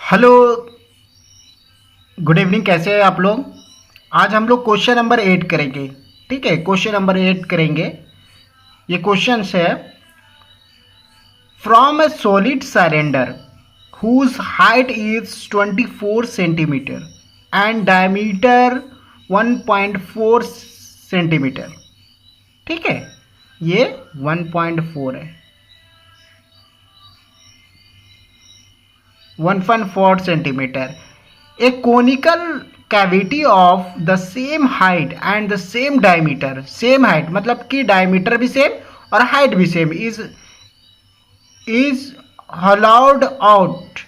Hello, good evening. कैसे हैं आप लोग? आज हम लोग क्वेश्चन नंबर 8 करेंगे। ठीक है, क्वेश्चन नंबर 8 करेंगे। ये क्वेश्चन है, from a solid cylinder whose height is 24 centimetre and diameter 1.4 centimetre. ठीक है, ये 1.4 है, 1.4 centimetre. A conical cavity of the same height and the same diameter, same height मतलब कि diameter भी same और height भी same is hollowed out.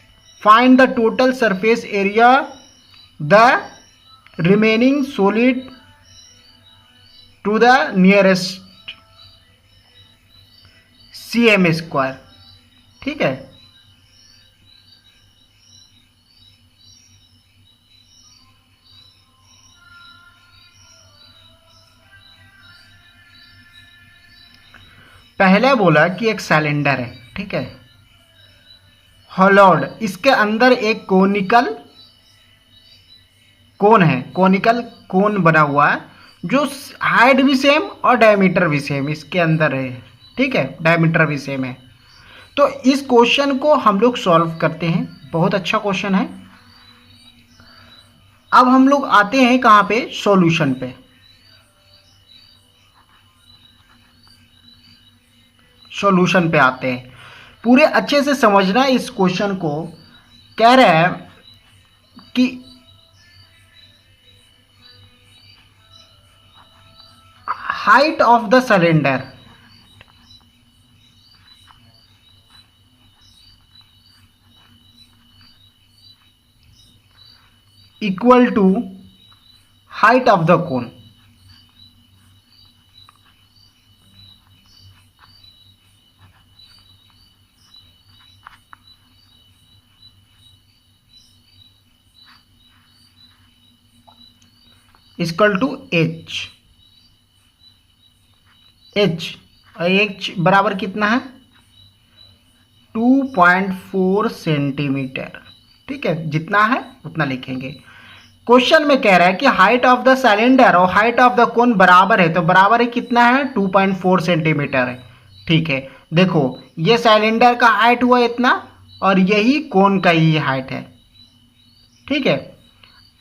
Find the total surface area the remaining solid to the nearest cm square। ठीक है, पहले बोला कि एक सिलेंडर है। ठीक है, हॉलोड, इसके अंदर एक कोनिकल कोन है, कोनिकल कोन बना हुआ है जो हाइट भी सेम और डायमीटर भी सेम इसके अंदर है। ठीक है, डायमीटर भी सेम है। तो इस क्वेश्चन को हम लोग सॉल्व करते हैं। बहुत अच्छा क्वेश्चन है। अब हम लोग आते हैं कहां पे? सॉल्यूशन पे। सॉल्यूशन पे आते हैं। पूरे अच्छे से समझना इस क्वेश्चन को। कह रहा है कि height of the cylinder equal to height of the cone. Equal to H. H बराबर कितना है? 2.4 सेंटीमीटर। ठीक है, जितना है उतना लिखेंगे। क्वेश्चन में कह रहा है कि हाइट ऑफ द सिलेंडर और हाइट ऑफ द कोन बराबर है, तो बराबर है कितना है? 2.4 सेंटीमीटर है। ठीक है, देखो ये सिलेंडर का हाइट हुआ इतना और यही कोन का ही हाइट है। ठीक है,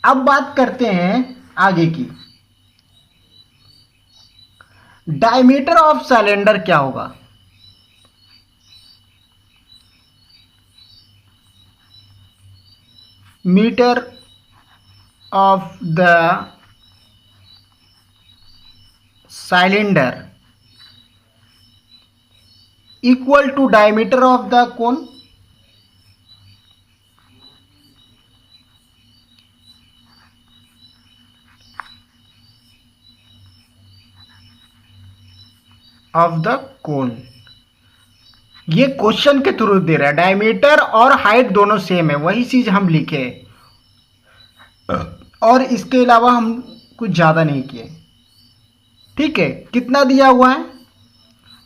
अब बात करते हैं आगे की। डायमीटर ऑफ सिलेंडर क्या होगा? Metre of the cylinder equal to diameter of the cone। Of the cone. ये क्वेश्चन के थ्रू दे रहा है। डायमीटर और हाइट दोनों सेम है, वही चीज हम लिखे और इसके अलावा हम कुछ ज्यादा नहीं किए। ठीक है, कितना दिया हुआ है?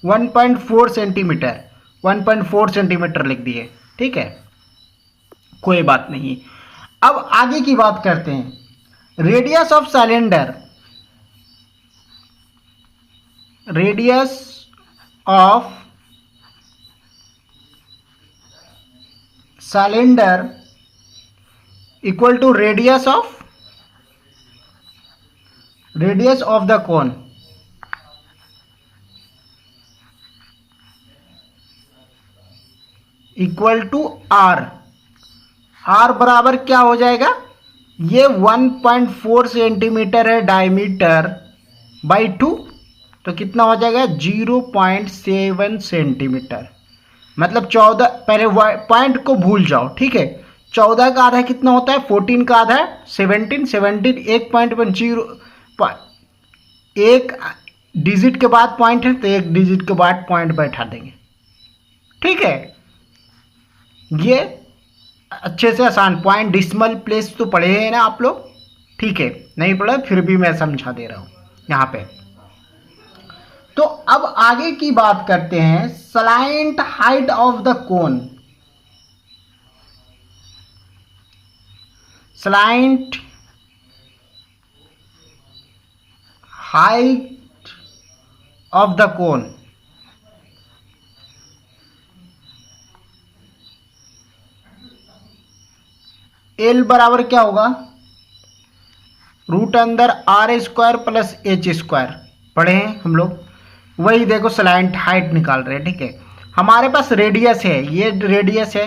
1.4 सेंटीमीटर। 1.4 सेंटीमीटर लिख दिए। ठीक है, कोई बात नहीं। अब आगे की बात करते हैं। Radius of cylinder, radius of cylinder equal to radius of the cone. Equal to R. R बराबर क्या हो जाएगा? ये 1.4 सेंटीमीटर है डायमीटर बाई 2, तो कितना हो जाएगा? 0.7 सेंटीमीटर। मतलब 14। पहले पॉइंट को भूल जाओ। ठीक है, 14 का आधा कितना होता है? 14 का आधा है 17। 17 एक पॉइंट पर जीरो, एक डिजिट के बाद पॉइंट है तो एक डिजिट के बाद पॉइंट बैठा देंगे। ठीक है, ये अच्छे से आसान। पॉइंट डिसिमल प्लेस तो पढ़े हैं ना आप लोग? ठीक है, नहीं पढ़ा फिर भी मैं समझा दे रहा हूं यहां पे। तो अब आगे की बात करते हैं। Slant height of the cone. Slant height of the cone, L बराबर क्या होगा, रूट अंदर R square plus H square पढ़े हैं हम लोग। वही देखो स्लाइंट हाइट निकाल रहे हैं, ठीक है। हमारे पास रेडियस है, ये रेडियस है,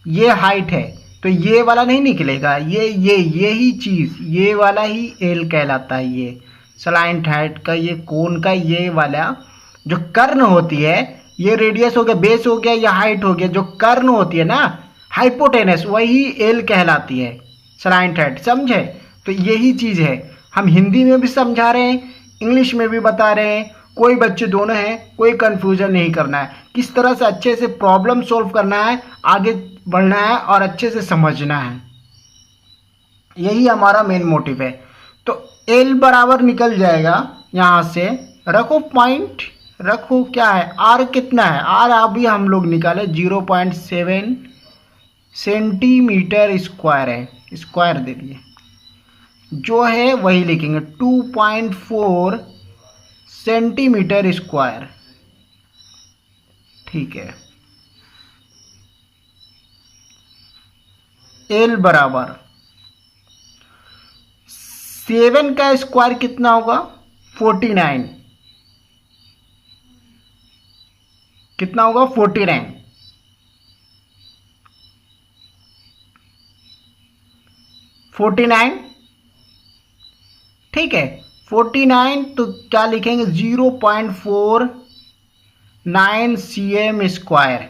ये हाइट है, तो ये वाला नहीं निकलेगा, ये ही चीज़, ये वाला ही एल कहलाता है। ये स्लाइंट हाइट का, ये कोन का, ये वाला जो कर्न होती है, ये रेडियस हो गया, बेस हो गया, या हाइट हो गया, जो कर्न होती है ना हाइपोटेनस, वही एल कहलाती है स्लाइंट हाइट, समझे। तो यही चीज़ है, हम हिंदी में भी समझा रहे हैं, इंग्लिश में भी बता रहे हैं, कोई बच्चे दोनों हैं, कोई कंफ्यूजन नहीं करना है, किस तरह से अच्छे से प्रॉब्लम सॉल्व करना है, आगे बढ़ना है और अच्छे से समझना है, यही हमारा मेन मोटिव है। तो एल बराबर निकल जाएगा यहाँ से, रखो पॉइंट, रखो क्या है, आर कितना है, आर अभी हम लोग निकाले 0.7 सेंटीमीटर स्क्वायर है, स्क्वायर दे दिए, जो है वही लिखेंगे 2.4 सेंटीमीटर स्क्वायर, ठीक है। एल बराबर 7 का स्क्वायर कितना होगा, 49, कितना होगा 49, ठीक है। 49 तो क्या लिखेंगे 0.49 cm स्क्वायर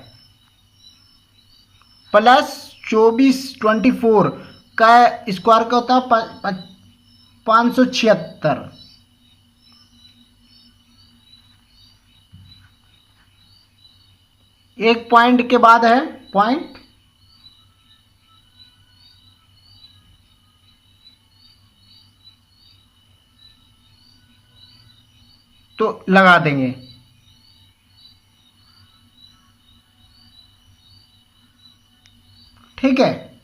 प्लस 24 का स्क्वायर का होता है 576, एक पॉइंट के बाद है पॉइंट, तो लगा देंगे, ठीक है,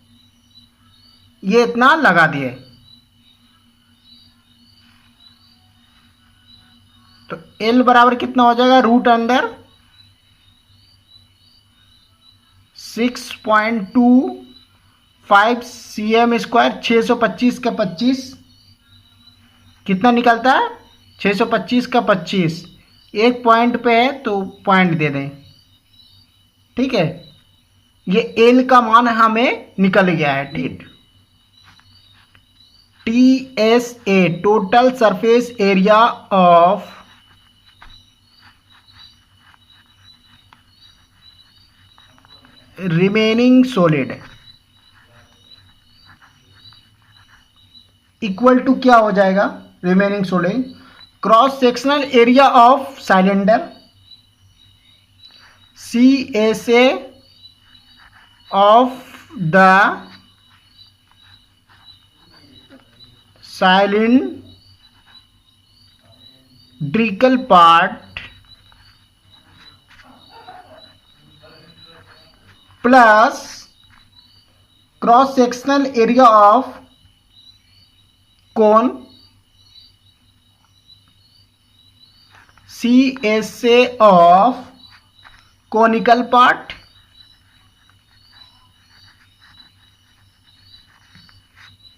ये इतना लगा दिए। तो एल बराबर कितना हो जाएगा, रूट अंडर 6.25 cm स्क्वायर, 625 का 25 कितना निकलता है, 625 का 25, एक पॉइंट पे है तो पॉइंट दे दें, ठीक है। ये एल का मान हमें निकल गया है, ठीक। TSA total surface area of remaining solid equal to क्या हो जाएगा, remaining solid cross sectional area of cylinder, CSA of the cylindrical part plus cross sectional area of cone, CSA of conical part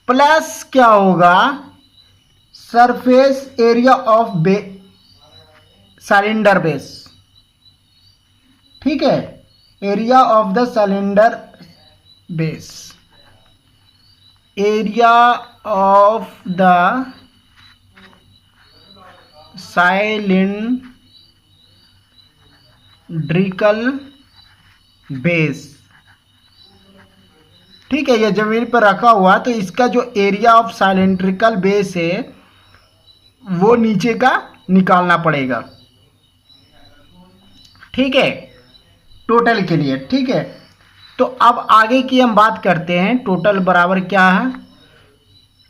plus क्या होगा, surface area of cylinder base, ठीक है, area of the cylinder base, area of the cylindrical base, ठीक है। ये जमीन पर रखा हुआ, तो इसका जो एरिया ऑफ साइलिंड्रिकल बेस है वो नीचे का निकालना पड़ेगा, ठीक है, टोटल के लिए, ठीक है। तो अब आगे की हम बात करते हैं, टोटल बराबर क्या है,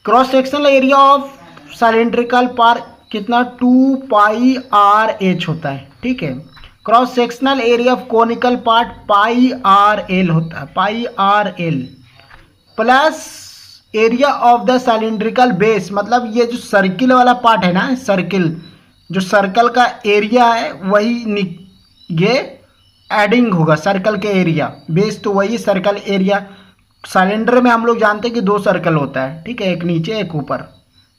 cross sectional area of cylindrical part कितना 2πRH होता है, ठीक है। Cross sectional area of conical part πRL होता है, πRL plus area of the cylindrical base, मतलब ये जो सर्किल वाला पार्ट है ना, सर्किल जो सर्कल का एरिया है वही ये एडिंग होगा सर्कल के एरिया, बेस तो वही सर्कल एरिया। सिलेंडर में हम लोग जानते हैं कि दो सर्कल होता है, ठीक है, एक नीचे एक ऊपर,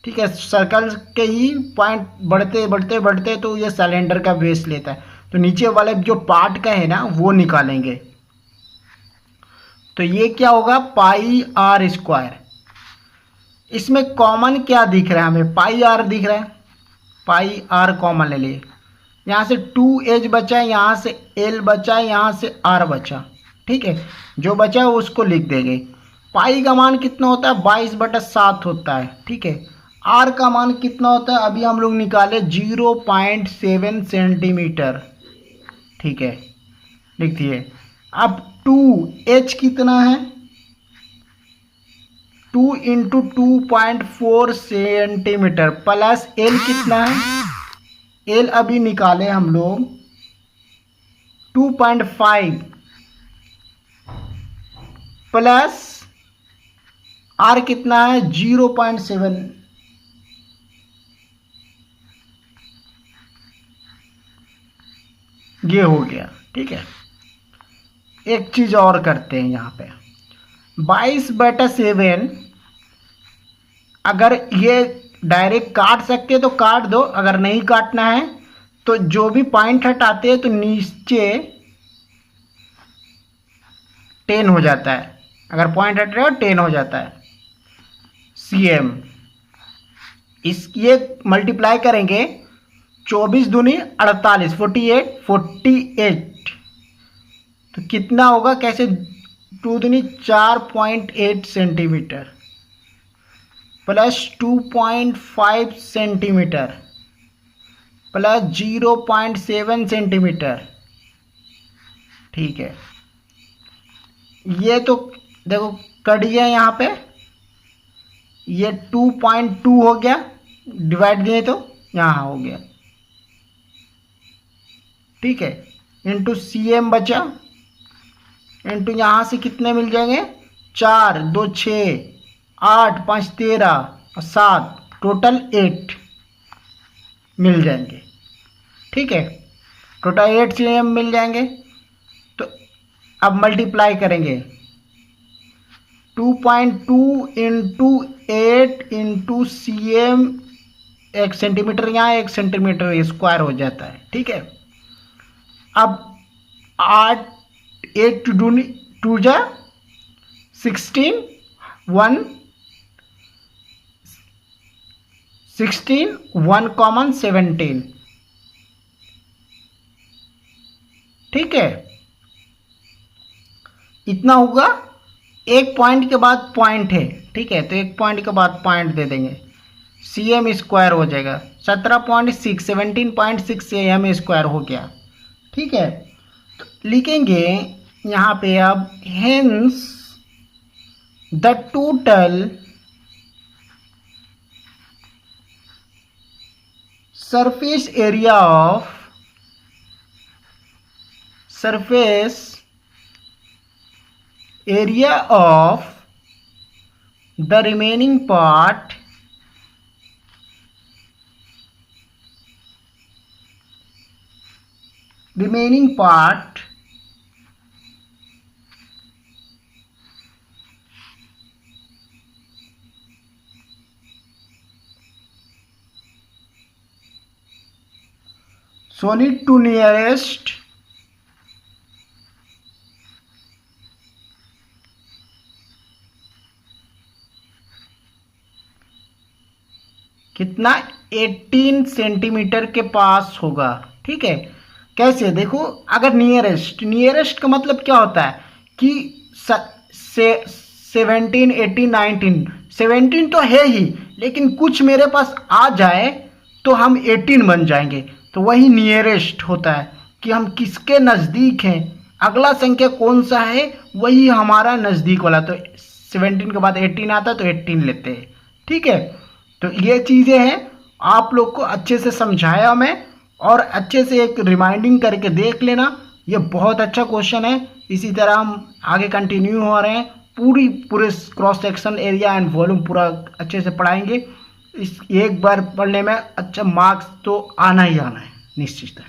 ठीक है। सर्कल के ही पॉइंट बढ़ते बढ़ते बढ़ते तो ये सिलेंडर का बेस लेता है, तो नीचे वाले जो पार्ट का है ना वो निकालेंगे। तो ये क्या होगा, पाई आर स्क्वायर। इसमें कॉमन क्या दिख रहा है हमें, पाई आर दिख रहा है, पाई आर कॉमन ले लिए। यहाँ से 2h बचा, यहाँ से l बचा, यहाँ से r बचा, ठीक है। जो बचा है उसको लिख देंगे। पाई का मान कितना होता है, 22/7 होता है, ठीक है। r का मान कितना होता है, अभी हम लोग निकाले 0.7 सेंटीमीटर, ठीक है, लिख दिए। अब 2h कितना है, 2 इंटू 2.4 सेंटीमीटर प्लस l कितना है, l अभी निकाले हम लोग 2.5 प्लस r कितना है 0.7, ये हो गया, ठीक है। एक चीज और करते हैं यहाँ पे, 22/7 अगर ये डायरेक्ट काट सकते हैं तो काट दो, अगर नहीं काटना है तो जो भी पॉइंट हटाते हैं तो नीचे 10 हो जाता है, अगर पॉइंट हट रहे हो 10 हो जाता है cm। इस ये मल्टीप्लाई करेंगे, 24 दूनी 48, 48 तो कितना होगा, कैसे, 2 दूनी 4.8 centimetre plus 2.5 centimetre plus 0.7 centimetre, ठीक है। ये तो देखो कट गया, यहाँ पे ये 2.2 हो गया, डिवाइड दिए तो यहाँ हो गया, ठीक है, इंटू cm बचा, इंटू यहाँ से कितने मिल जाएंगे, 4 2 6 8 5 13 और 7 टोटल 8 मिल जाएंगे, ठीक है, टोटल 8 cm मिल जाएंगे। तो अब मल्टीप्लाई करेंगे, 2.2 इंटू 8 इंटू cm, 1 सेंटीमीटर यहाँ 1 सेंटीमीटर स्क्वायर हो जाता है, ठीक है। अब 8 8 2 जा 16 1 16 1 कॉमन 17, ठीक है, इतना होगा। एक पॉइंट के बाद पॉइंट है, ठीक है, तो एक पॉइंट के बाद पॉइंट दे देंगे, cm स्क्वायर हो जाएगा 17.6 17.6 am स्क्वायर हो गया, ठीक है। तो लिखेंगे यहाँ पे अब, hence the total surface area of the remaining part solid to nearest कितना 18 सेंटीमीटर के पास होगा, ठीक है। कैसे देखो, अगर नियरेस्ट का मतलब क्या होता है कि 17 18 19 17 तो है ही, लेकिन कुछ मेरे पास आ जाए तो हम 18 बन जाएंगे, तो वही नियरेस्ट होता है कि हम किसके नज़दीक हैं, अगला संख्या कौन सा है वही हमारा नज़दीक वाला। तो 17 के बाद 18 आता है तो 18 लेते हैं, ठीक है। तो ये चीज़ें हैं, आप लोग को अच्छे से समझाया मैं, और अच्छे से एक रिमाइंडिंग करके देख लेना, ये बहुत अच्छा क्वेश्चन है। इसी तरह हम आगे कंटिन्यू हो रहे हैं, पूरे cross section area and volume पूरा अच्छे से पढ़ाएंगे। इस एक बार पढ़ने में अच्छा मार्क्स तो आना ही आना है निश्चित है।